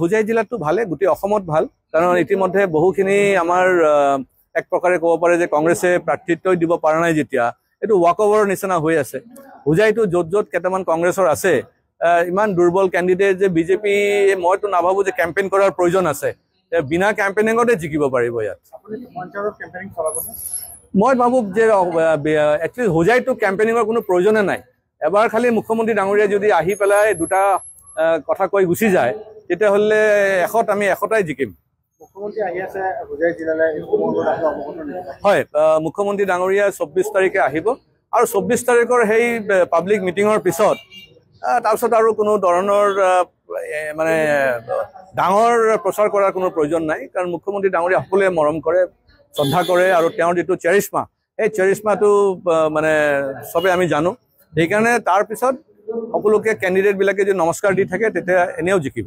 হোজাই জিলাতো ভালে, গোটেই অসমত ভাল। কাৰণ ইতিমধ্যে বহুখিনি আমাৰ এক প্ৰকাৰে ক'ব পাৰে যে কংগ্ৰেছে প্ৰাৰ্থিত্ব দিব পৰা নাই, যেতিয়া এইটো ৱাক অভাৰৰ নিচিনা হৈ আছে। হোজাইতো য'ত য'ত কেইটামান কংগ্ৰেছৰ আছে, ইমান দুৰ্বল কেণ্ডিডেট যে বিজেপি, মইতো নাভাবোঁ যে কেম্পেইন কৰাৰ প্ৰয়োজন আছে। বিনা কেম্পেইনিঙতে জিকিব পাৰিব ইয়াত। মই ভাবোঁ যে একচুৱেলি হোজাইতো কেম্পেইনিঙৰ কোনো প্ৰয়োজনে নাই। এবাৰ খালি মুখ্যমন্ত্ৰী ডাঙৰীয়া যদি আহি পেলাই দুটা কথা কৈ গুচি যায়, তেতিয়াহ'লে আমি এশটাই জিকিম। হয়, মুখ্যমন্ত্ৰী ডাঙৰীয়া 24 তাৰিখে আহিব, আৰু 24 তাৰিখৰ সেই পাব্লিক মিটিঙৰ পিছত তাৰপিছত আৰু কোনো ধৰণৰ মানে ডাঙৰ প্ৰচাৰ কৰাৰ কোনো প্ৰয়োজন নাই। কাৰণ মুখ্যমন্ত্ৰী ডাঙৰীয়া সকলোৱে মৰম কৰে, শ্ৰদ্ধা কৰে, আৰু তেওঁৰ যিটো চেৰিছমা, সেই চেৰিছমাটো মানে চবে আমি জানো। সেইকাৰণে তাৰপিছত সকলোকে কেণ্ডিডেটবিলাকে যদি নমস্কাৰ দি থাকে, তেতিয়া এনেও জিকিব।